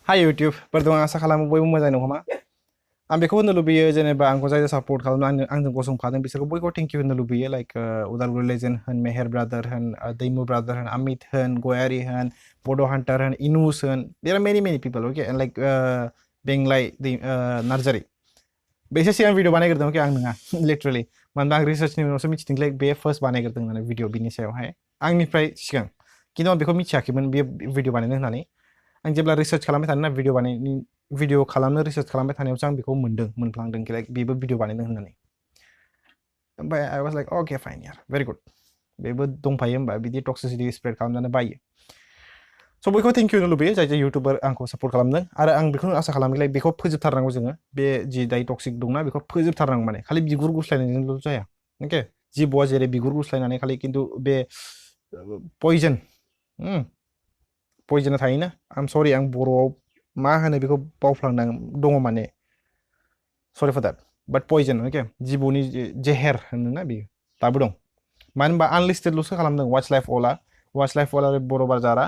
Hi YouTube, berdua आसा खालामो बयबो मोजां दं खोमा आं बेखौ होननो लुबैयो जेनेबा आंखौ जाय सापर्ट खालामो आंजों गसंफादों बिसोरखौ बयखौबो थेंक इउ होननो लुबैयो लाइक उदालगुरि लेजेन्ड होन मेहेर ब्रादार होन दैमु ब्रादार होन अमित होन गयारि होन बड' हान्टार होन इनुस होन there are many people okay and like बेंलाइ नार्जारि बेसो सिगां भिडिअ बानायग्रोदों ओके आं नङा लिटारेलि मानोना आं रिसार्चनि उनावसो मिथिदों लाइक बे फार्स्ट बानायग्रोदों होननानै भिडिअ बिनि सायावहाय आंनिफ्राय सिगां खिन्थु आं बेखौ मिथियाखैमोन बे भिडिअ बानायनो होननानै आं जेब्ला रिसार्च खालामबाय थादोंना भिडिअ खालामनो रिसार्च खालामबाय थानायावसो आं बेखौ मोनफ्लांदों लाइक बेबो भिडिअ बानायदों होननानै ओमफ्राय आइ वाज लाइक अके फाइन यार भेरि गुड बेबो दंफायो होमबा बिदि टक्सिसिटि स्प्रेड खालामजानो बायो स' बयखौ थेंक इउ होनो लुबैयो जाय इउटुबार आंखौ सापर्ट खालामदों आरो आं बेखौनो आसा खालामो लाइक बेखौ फोजोबथारनांगौ जोङो बे जि दायो टक्सिक दंना बेखौ फोजोबथारनांगौ माने खालि बिगुर गुस्लायनायजोंल' जाया अके जिबौआ जेरै बिगुर गुस्लायनानै खालि खिन्थु बे पयजना थायोना आम सरि आं बर'आव मा होनो बेखौ बावफ्लांदों दङ माने सरि फर द्याट बाट पयजन अके जिबौनि जेहेर होनोना बेयो दाबो दं मानो होनबा आनलिस्टेडल'सो खालामदों वाच लाइफ अल आरो बर' बाजारा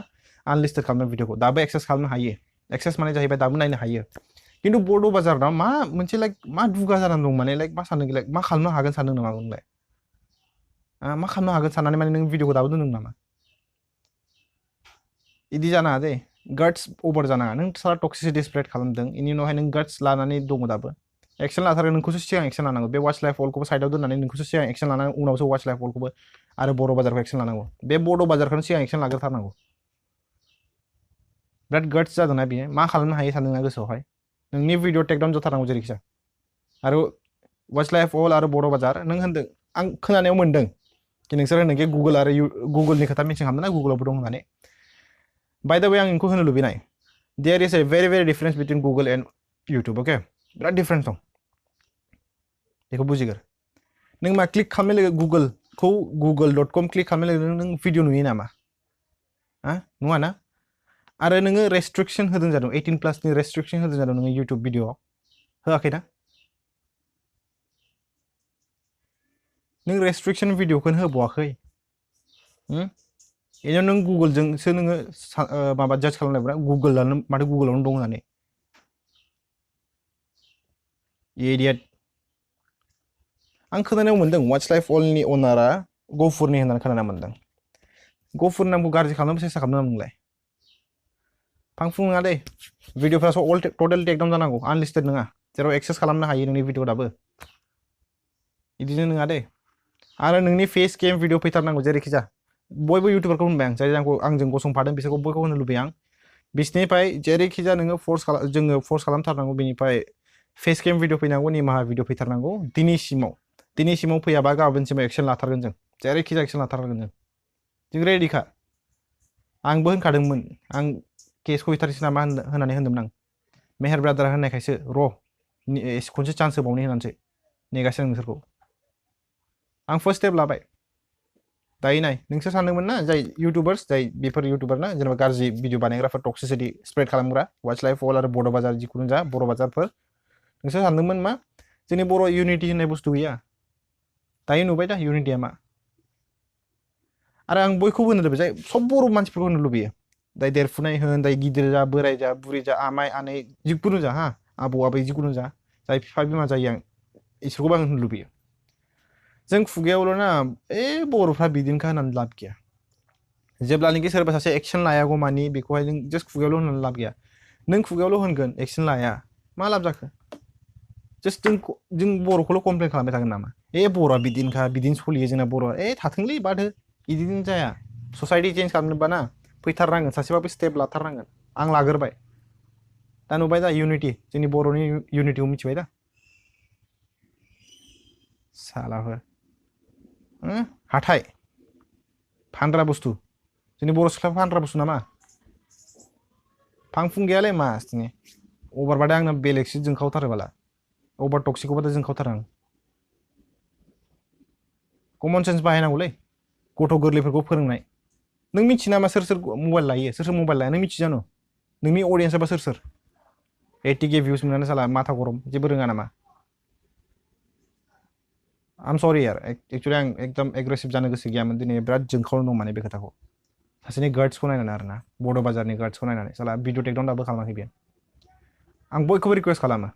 आनलिस्टेड खालामदों भिडिअखौ दाबो एक्सेस खालामनो हायो एक्सेस माने जाहैबाय दाबो नायनो हायो खिन्थु बर' बाजारनाव मा मोनसे लाइक मा दुगा जानानै दं माने लाइक मा सानदों लाइक मा खालामनो हागोन सानदों नामा नोंलाय मा खालामनो हागोन साननानै माने नों भिडिअखौ दाबो दोनदों नामा इदि जानाङा दे गार्ड्स अभार जानाङा नों सारा टक्सिसिटि स्प्रेड खालामदों इनि उनावहाय नों गार्ड्स लानानै दङ दाबो एक्सन लाथारगोन नोंखौसो सिगां एक्सन लानांगौ बे वाच लाइफ अलखौबो साइडआव दोननानै नोंखौसो सिगां एक्सन लानांगौ उनावसो वाच लाइफ अलखौबो आरो बर' बाजारखौ एक्सन लानांगौ बे बर' बाजारखौनो सिगां एक्सन लाग्रोथारनांगौ बिराद गार्ड्स जादोंना बियो मा खालामनो हायो सानदोंना गोसोआवहाय नोंनि भिडिअ टेकडाउन जाथारनांगौ जेरैखिजाया आरो वाच लाइफ अल आरो बर' बाजार नों होनदों आं खोनानायाव मोनदों कि नोंसोर होनदों गुगोल आरो गुगोलनि खोथा मिथिं खालामदों ना गुगोलावबो दं होननानै बाय द वे आं इनखौ होनो लुबैनाय there is a very difference between Google and YouTube okay बिराद डिफरेंस दं बेखौ बुजिगोर नों मा क्लिक खालामनाय लोगो गुगोलखौ google.com क्लिक खालामनाय लोगो नों भिडिअ नुयो नामा नुवा ना आरो नोङो रेस्ट्रिक्सन होदों जादों 18 प्लासनि रेस्ट्रिक्सन होदों जादों नोङो इउटुब भिडिअआव होआखैना नों रेस्ट्रिक्सन भिडिअखौनो होबावाखै बेनो नों गुगोलजोंसो नोङो माबा जाज खालामनायब्रा गुगोलानो माथो गुगोलावनो दं होननानै इडियट आं खोनानायाव मोनदों वाच लाइफ अलनि अनारा गफुरनि होननानै खोनानो मोनदों गफुरनि नामखौ गाज्रि खालामनो सेस्था खालामनो नोंलाय फांफुं नङा दे भिडिअफ्रासो अल टटेल टेकडाउन जानांगौ आनलिस्टेड नङा जेराव एक्सेस खालामनो हायो नोंनि भिडिअ दाबो बिदिनो नङा दे आरो नोंनि फेस केम भिडिअ फैथारनांगौ जेरैखिजा बयबो इउटुबारखौ होनबाय आं जाय आंजों गसंफादों बिसोरखौ बयखौ होनो लुबैयो आं बिसोरनिफ्राय जेरैखिजा नोङो जोङो फर्स खालामथारनांगौ बेनिफ्राय फेस केम भिडिअ फैनांगौ निमाहा भिडिअ फैथारनांगौ दिनैसिमाव फैयाबा गाबोनसिमाव एक्सन लाथारगोन जों जेरैखिजाया एक्सन लाथारगोन जों रेडिखा आंबो होनखादोंमोन आं केसखौ हैथारसै नामा होननानै होनदोंमोन आं मेहेर ब्रादार होननायखायसो र' खनसे चान्स होबावनि होननानैसो नेगासिनो आं नोंसोरखौ आं फार्स्ट स्टेप लाबाय दायो नाय नोंसोर सानदोंमोन ना जाय इउटुबार्स जाय बेफोर इउटुबार ना जेनेबा गाज्रि भिडिअ बानायग्राफोर टक्सिसिटि स्प्रेड खालामग्रा वाच लाइफ अल आरो बर' बाजार जिखुनु जा बर' बाजारफोर नोंसोर सानदोंमोन मा जोंनि बर' इउनिटि होननाय बुस्थु गैया दायो नुबाय दा इउनिटिया मा आरो आं बयखौबो होनो लुबैयो जाय सब बर' मानसिफोरखौ होनो लुबैयो दाय देरफुनाय होन दाय गिदिर जा बोराय जा बुरै जा आमाय आनै जिखुनु जा आबौ आबै जिखुनु जा जाय बिफा बिमा जायो आं इसोरखौबो आं होनो लुबैयो जों खुगायावल' ना बर'फ्रा बिदिनोखा होननानै लाब गैया जेब्लानोखि सोरबा सासे एक्सन लायागौ मानि बेखौहाय नों जास्ट खुगायावल' होननानै लाब गैया नों खुगायावल' होनगोन एक्सन लाया मा लाब जाखो जास्ट जों बर'खौल' कमप्लेन खालामबाय थागोन नामा बर'आ बिदिनोखा बिदिनो सोलियो जोंना बर'आ थाथोंलै बादहो बिदिनो जाया ससाइटि चेन्ज खालामनोबा ना फैथारनांगोन सासेबाबो स्टेप लाथारनांगोन आं लाग्रोबाय दा नुबाय दा इउनिटि जोंनि बर'नि इउनिटिखौ मिथिबाय दा सालाफोर हाथाय फानग्रा बुस्थु जोंनि बर' सिख्लाफोर फानग्रा बुस्थु नामा फांफुं गैयालै मासथिनि अभारबाथाय आंना बेलेगसो जोंखावथारो बाला अभार टक्सिकखौबाथाय जोंखावथारो आं कमन सेन्स बाहायनांगौलै गथ' गोरलैफोरखौ फोरोंनाय नों मिथियो नामा सोर सोर मबाइल लायो सोर सोर मबाइल लाया नों मिथियो जानो नोंनि अडियेन्सआबा सोर सोर 80K भिउस मोननानै साला माथा गरम जेबो रोङा नामा आम सरि यार एक्चुअली आं एकदम एग्रेसिभ जानो गोसो गैयामोन दिनै बिराद जोंखावनो दं माने बे खोथाखौ सासेनि गार्ड्सखौ नायनानै आरोना बर' बाजारनि गार्ड्सखौ नायनानै साला भिडिअ टेकडाउन दाबो खालामाखै बियो आं बयखौबो रिक्वेस्ट खालामो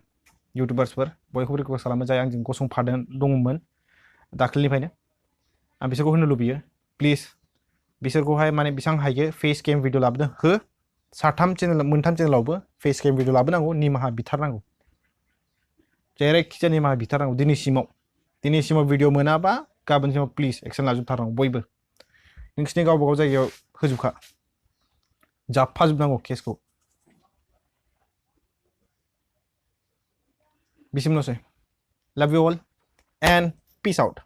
इउटुबार्सफोर बयखौबो रिक्वेस्ट खालामो जाय आंजों गसंफादों दङमोन दाख्लैनिफ्रायनो आं बिसोरखौ होनो लुबैयो प्लिज बिसोरखौहाय माने बेसेबां हायो फेस केम भिडिअ लाबोदो हो साथाम चेनेल मोनथाम चेनेलावबो फेस केम भिडिअ लाबोनांगौ निमाहा बिथारनांगौ जेरैखिजाया निमाहा बिथारनांगौ दिनैसिमाव भिडिअ मोनाबा गाबोनसिमाव प्लिज एक्सन लाजोबथारनांगौ बयबो नोंसिनि गावबा गाव जायगायाव होजोबखा जाबफाजोबनांगौ केसखौ बिसिमल'सै love you all and peace out